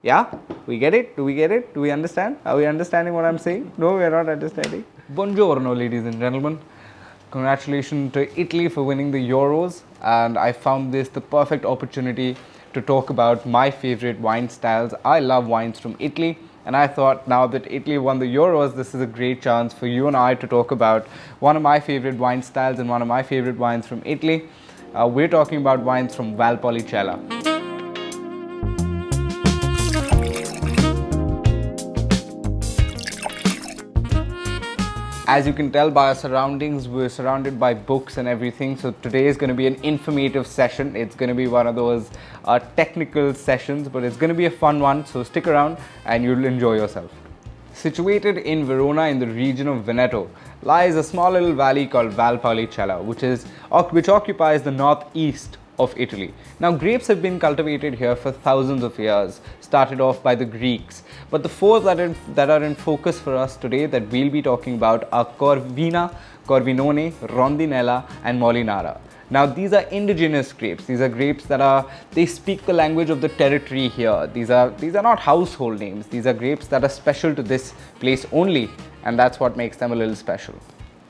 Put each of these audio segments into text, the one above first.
Yeah? We get it? Do we get it? Do we understand? Are we understanding what I'm saying? No, we are not understanding. Buongiorno, ladies and gentlemen. Congratulations to Italy for winning the Euros, and I found this the perfect opportunity to talk about my favorite wine styles. I love wines from Italy, and I thought now that Italy won the Euros, this is a great chance for you and I to talk about one of my favorite wine styles and one of my favorite wines from Italy. We're talking about wines from Valpolicella. As you can tell by our surroundings, we're surrounded by books and everything. So today is going to be an informative session. It's going to be one of those technical sessions, but it's going to be a fun one. So stick around and you'll enjoy yourself. Situated in Verona in the region of Veneto lies a small little valley called Valpolicella, which occupies the northeast of Italy. Now, grapes have been cultivated here for thousands of years, started off by the Greeks. But the four that are in focus for us today that we'll be talking about are Corvina, Corvinone, Rondinella and Molinara. Now, these are indigenous grapes. These are grapes they speak the language of the territory here. These are not household names. These are grapes that are special to this place only, and that's what makes them a little special.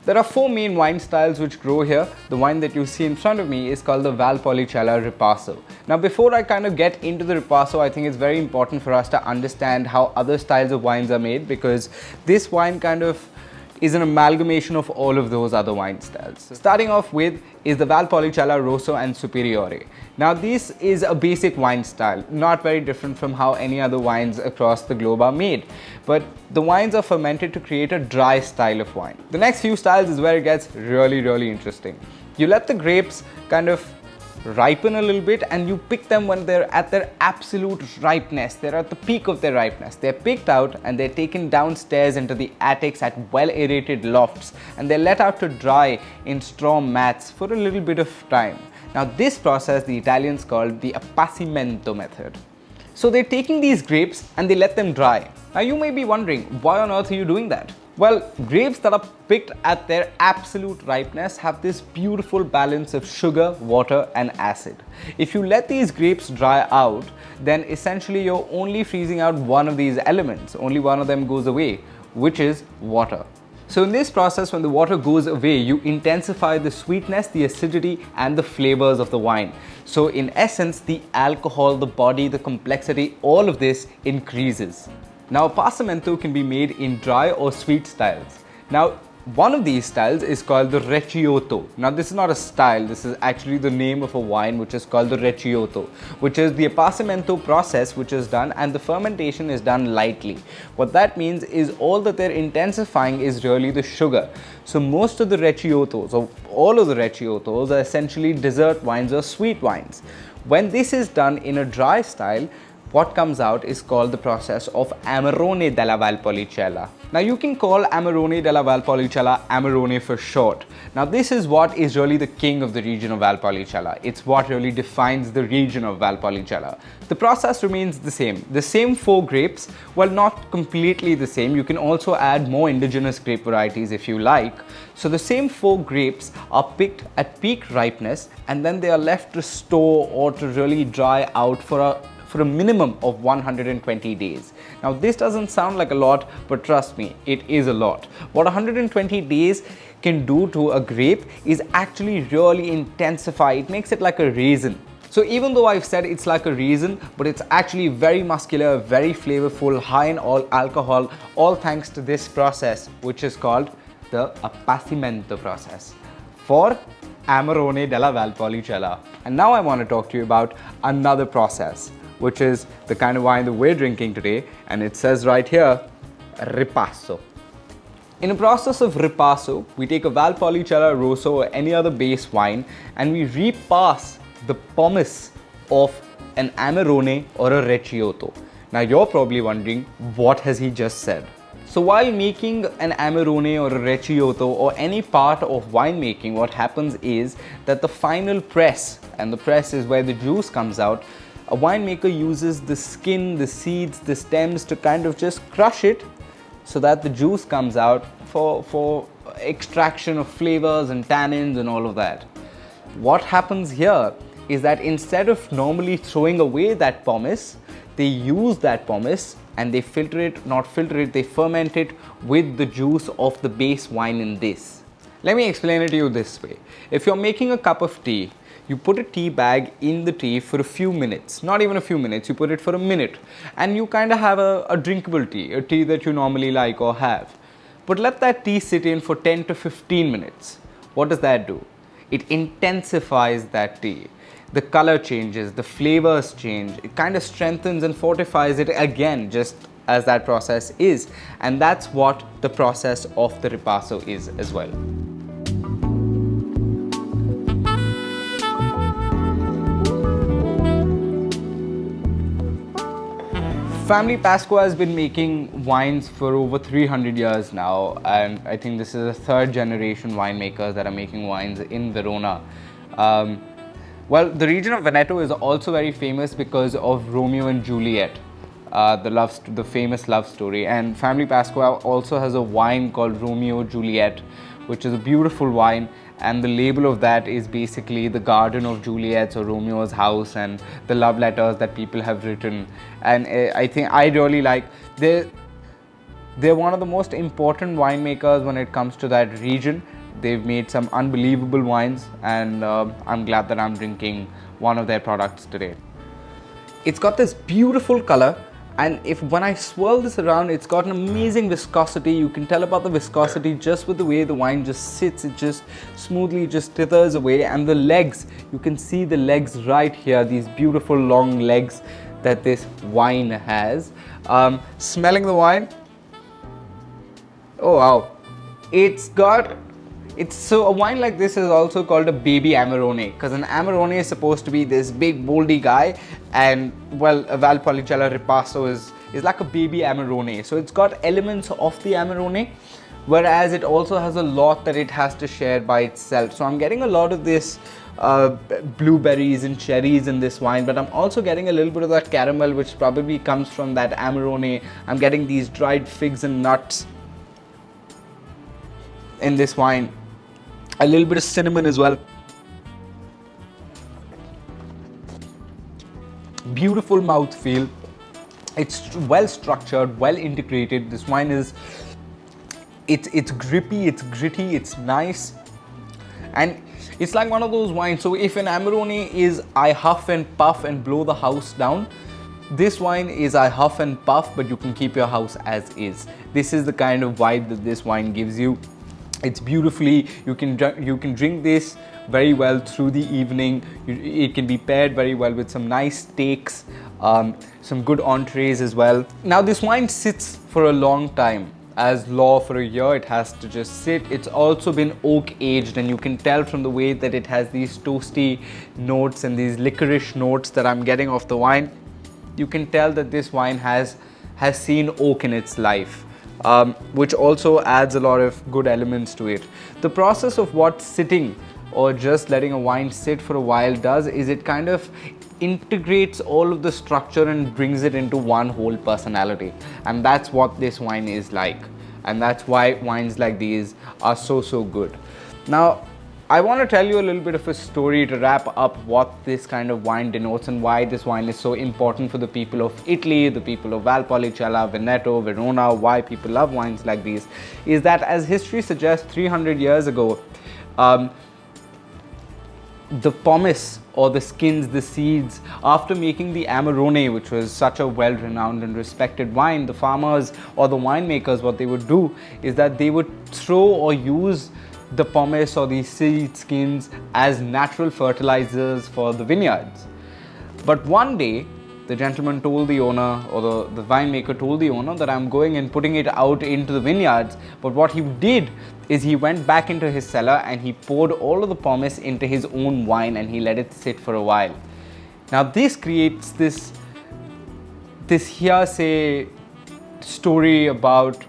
There are four main wine styles which grow here. The wine that you see in front of me is called the Valpolicella Ripasso. Now, before I kind of get into the Ripasso, I think it's very important for us to understand how other styles of wines are made, because this wine kind of is an amalgamation of all of those other wine styles. Starting off with is the Valpolicella Rosso and Superiore. Now, this is a basic wine style, not very different from how any other wines across the globe are made. But the wines are fermented to create a dry style of wine. The next few styles is where it gets really, really interesting. You let the grapes kind of ripen a little bit and you pick them when they're at their absolute ripeness. They're at the peak of their ripeness. They're picked out and they're taken downstairs into the attics at well aerated lofts, and they're let out to dry in straw mats for a little bit of time. Now, this process the Italians called the Appasimento method. So they're taking these grapes and they let them dry. Now, you may be wondering, why on earth are you doing that? Well, grapes that are picked at their absolute ripeness have this beautiful balance of sugar, water and acid. If you let these grapes dry out, then essentially you're only freezing out one of these elements. Only one of them goes away, which is water. So in this process, when the water goes away, you intensify the sweetness, the acidity and the flavors of the wine. So in essence, the alcohol, the body, the complexity, all of this increases. Now, Appasimento can be made in dry or sweet styles. Now, one of these styles is called the Rechiyoto. Now, this is not a style, this is actually the name of a wine which is called the Rechiyoto, which is the Apacimento process which is done, and the fermentation is done lightly. What that means is all that they're intensifying is really the sugar. So most of the Rechiyotos, or all of the Rechiyotos, are essentially dessert wines or sweet wines. When this is done in a dry style, what comes out is called the process of Amarone della Valpolicella. Now, you can call Amarone della Valpolicella Amarone for short. Now, this is what is really the king of the region of Valpolicella. It's what really defines the region of Valpolicella. The process remains the same four grapes. Well, not completely the same. You can also add more indigenous grape varieties if you like. So the same four grapes are picked at peak ripeness, and then they are left to store or to really dry out for a minimum of 120 days. Now, this doesn't sound like a lot, but trust me, it is a lot. What 120 days can do to a grape is actually really intensify. It makes it like a raisin. So even though I've said it's like a raisin, but it's actually very muscular, very flavorful, high in all alcohol, all thanks to this process, which is called the Appasimento process for Amarone della Valpolicella. And now I want to talk to you about another process, which is the kind of wine that we're drinking today, and it says right here, Ripasso. In a process of Ripasso, we take a Valpolicella Rosso or any other base wine and we repass the pomace of an Amarone or a Rechiyoto. Now, you're probably wondering, what has he just said? So while making an Amarone or a Rechiyoto or any part of winemaking, what happens is that the final press, and the press is where the juice comes out, a winemaker uses the skin, the seeds, the stems to kind of just crush it so that the juice comes out for extraction of flavors and tannins and all of that. What happens here is that instead of normally throwing away that pomace, they use that pomace and they filter it, not filter it, they ferment it with the juice of the base wine in this. Let me explain it to you this way. If you're making a cup of tea, you put a tea bag in the tea for a few minutes, not even a few minutes, you put it for a minute, and you kind of have a drinkable tea, a tea that you normally like or have. But let that tea sit in for 10 to 15 minutes. What does that do? It intensifies that tea. The color changes, the flavors change, it kind of strengthens and fortifies it again, just as that process is. And that's what the process of the ripasso is as well. Famiglia Pasqua has been making wines for over 300 years now, and I think this is the third generation winemakers that are making wines in Verona. Well, the region of Veneto is also very famous because of Romeo and Juliet, the famous love story. And Famiglia Pasqua also has a wine called Romeo Juliet, which is a beautiful wine. And the label of that is basically the garden of Juliet's or Romeo's house and the love letters that people have written. And I think I really like, they're one of the most important winemakers when it comes to that region. They've made some unbelievable wines, and I'm glad that I'm drinking one of their products today. It's got this beautiful color, and when I swirl this around, it's got an amazing viscosity. You can tell about the viscosity just with the way the wine just sits. It just smoothly just tethers away, and the legs, you can see the legs right here, these beautiful long legs that this wine has. Smelling the wine, oh wow, so a wine like this is also called a baby Amarone, because an Amarone is supposed to be this big boldy guy, and well, a Valpolicella Ripasso is like a baby Amarone. So it's got elements of the Amarone, whereas it also has a lot that it has to share by itself. So I'm getting a lot of this blueberries and cherries in this wine, but I'm also getting a little bit of that caramel, which probably comes from that Amarone. I'm getting these dried figs and nuts in this wine. A little bit of cinnamon as well. Beautiful mouthfeel. It's well structured, well integrated. This wine is, it's grippy, it's gritty, it's nice. And it's like one of those wines. So if an Amarone is I huff and puff and blow the house down, this wine is I huff and puff, but you can keep your house as is. This is the kind of vibe that this wine gives you. It's beautifully, you can drink this very well through the evening. It can be paired very well with some nice steaks, some good entrees as well. Now this wine sits for a long time. As law for a year, it has to just sit. It's also been oak aged, and you can tell from the way that it has these toasty notes and these licorice notes that I'm getting off the wine. You can tell that this wine has seen oak in its life. Which also adds a lot of good elements to it. The process of what sitting or just letting a wine sit for a while does is it kind of integrates all of the structure and brings it into one whole personality. And that's what this wine is like. And that's why wines like these are so good. Now, I want to tell you a little bit of a story to wrap up what this kind of wine denotes and why this wine is so important for the people of Italy, the people of Valpolicella, Veneto, Verona, why people love wines like these, is that as history suggests 300 years ago, the pomace or the skins, the seeds, after making the Amarone, which was such a well-renowned and respected wine, the farmers or the winemakers, what they would do is that they would throw or use the pomace or the seed skins as natural fertilizers for the vineyards. But one day, the gentleman told the owner, or the winemaker told the owner, that I'm going and putting it out into the vineyards. But what he did is he went back into his cellar and he poured all of the pomace into his own wine and he let it sit for a while. Now this creates this hearsay story about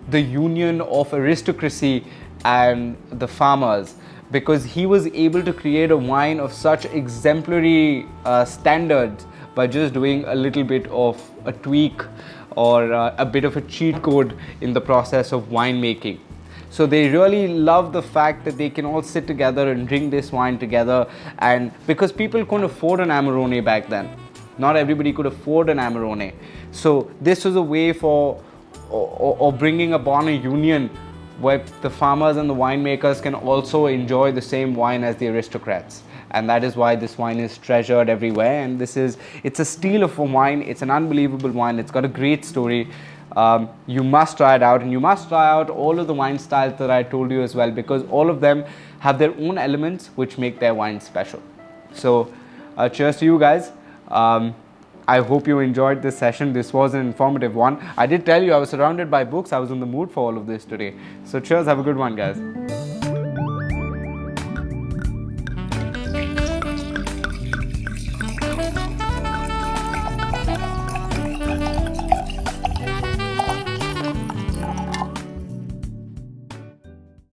the union of aristocracy and the farmers, because he was able to create a wine of such exemplary standards by just doing a little bit of a tweak or a bit of a cheat code in the process of winemaking. So they really love the fact that they can all sit together and drink this wine together, and because people couldn't afford an Amarone back then. Not everybody could afford an Amarone. So this was a way for or bringing upon a union where the farmers and the winemakers can also enjoy the same wine as the aristocrats. And that is why this wine is treasured everywhere. And it's a steal of a wine. It's an unbelievable wine. It's got a great story. You must try it out, and you must try out all of the wine styles that I told you as well, because all of them have their own elements which make their wine special. So cheers to you guys. I hope you enjoyed this session. This was an informative one. I did tell you I was surrounded by books. I was in the mood for all of this today. So cheers, have a good one, guys.